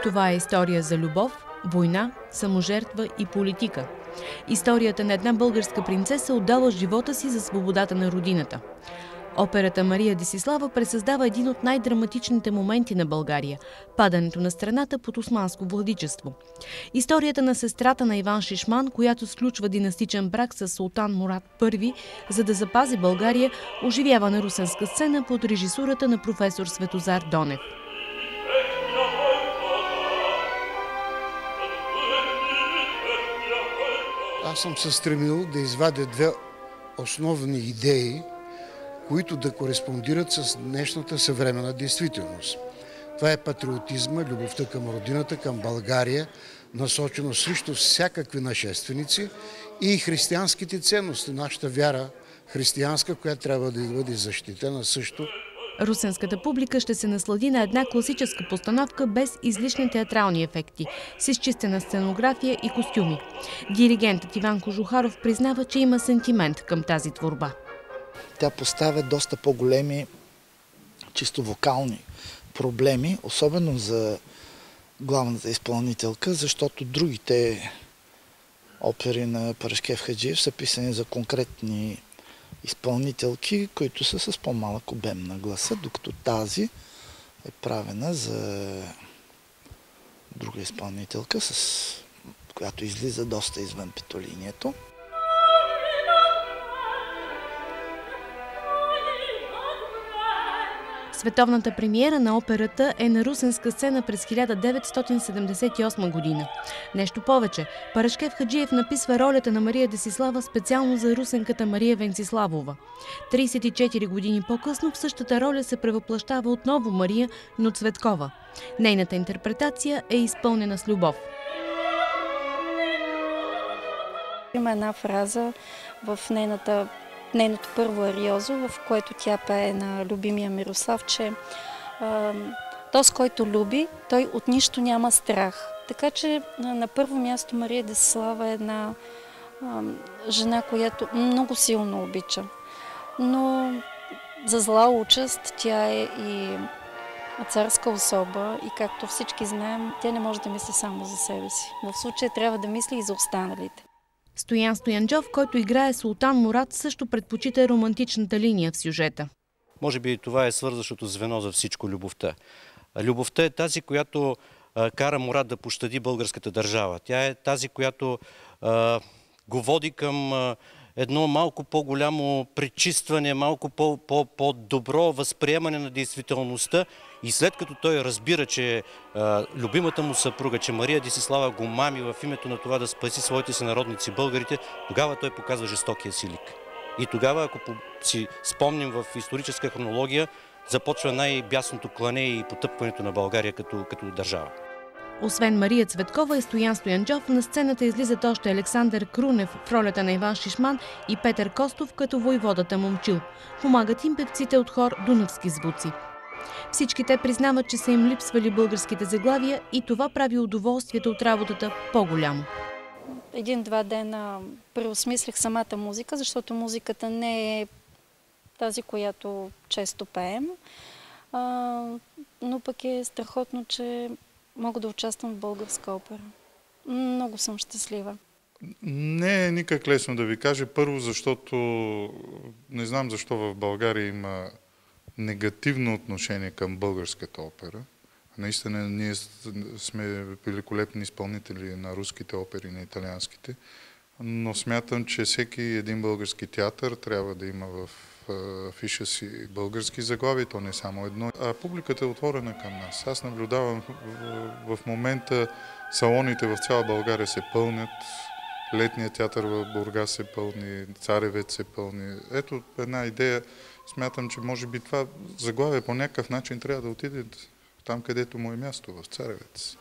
Това е история за любов, война, саможертва и политика. Историята на една българска принцеса отдала живота си за свободата на родината. Операта Мария Десислава пресъздава един от най-драматичните моменти на България – падането на страната под османско владичество. Историята на сестрата на Иван Шишман, която сключва династичен брак с султан Мурад I, за да запази България, оживява на русенска сцена под режисурата на професор Светозар Донев. Аз съм се стремил да извадя две основни идеи, които да кореспондират с днешната съвременна действителност. Това е патриотизма, любовта към родината, към България, насочено срещу всякакви нашественици и християнските ценности, нашата вяра християнска, която трябва да бъде защитена също. Русенската публика ще се наслади на една класическа постановка без излишни театрални ефекти, с изчистена сценография и костюми. Диригентът Иван Кожухаров признава, че има сентимент към тази творба. Тя поставя доста по-големи, чисто вокални проблеми, особено за главната изпълнителка, защото другите опери на Парашкев Хаджиев са писани за конкретни изпълнителки, които са с по-малък обем на гласа, докато тази е правена за друга изпълнителка, която излиза доста извън петолинието. Световната премиера на операта е на русенска сцена през 1978 година. Нещо повече, Парашкев Хаджиев написва ролята на Мария Десислава специално за русенката Мария Венциславова. 34 години по-късно в същата роля се превъплъщава отново Мария, но Цветкова. Нейната интерпретация е изпълнена с любов. Има една фраза в нейното първо ариозо, в което тя пее на любимия Мирослав, че този, който люби, той от нищо няма страх. Така че на първо място Мария Десислава е една жена, която много силно обича. Но за зла участ тя е и царска особа и както всички знаем, тя не може да мисли само за себе си. В случая трябва да мисли и за останалите. Стоян Стоянджов, който играе султан Мурад, също предпочита романтичната линия в сюжета. Може би това е свързващото звено за всичко – любовта. Любовта е тази, която кара Мурад да пощади българската държава. Тя е тази, която го води към едно малко по-голямо пречистване, малко по-добро възприемане на действителността. И след като той разбира, че любимата му съпруга, че Мария Десислава го мами в името на това да спаси своите сънародници българите, тогава той показва жестокия си лик. И тогава, ако си спомним в историческа хронология, започва най-бясното клане и потъпването на България като държава. Освен Мария Цветкова и Стоян Стоянджов, на сцената излизат още Александър Крунев в ролята на Иван Шишман и Петър Костов като войводата Момчил. Помагат им певците от хор Дунавски звуци. Всички те признават, че са им липсвали българските заглавия и това прави удоволствието от работата по-голямо. Един-два дена преосмислих самата музика, защото музиката не е тази, която често пеем. Но пък е страхотно, че мога да участвам в българска опера. Много съм щастлива. Не е никак лесно да ви кажа. Първо, защото не знам защо в България има негативно отношение към българската опера. Наистина ние сме великолепни изпълнители на руските опери, на италианските, но смятам, че всеки един български театър трябва да има в афиша си български заглави, то не само едно. А публиката е отворена към нас. Аз наблюдавам в момента салоните в цяла България се пълнят, летният театър в Бургас се пълни, Царевец се пълни. Ето една идея. Смятам, че може би това заглавие по някакъв начин трябва да отиде там, където му е място, в Царевец.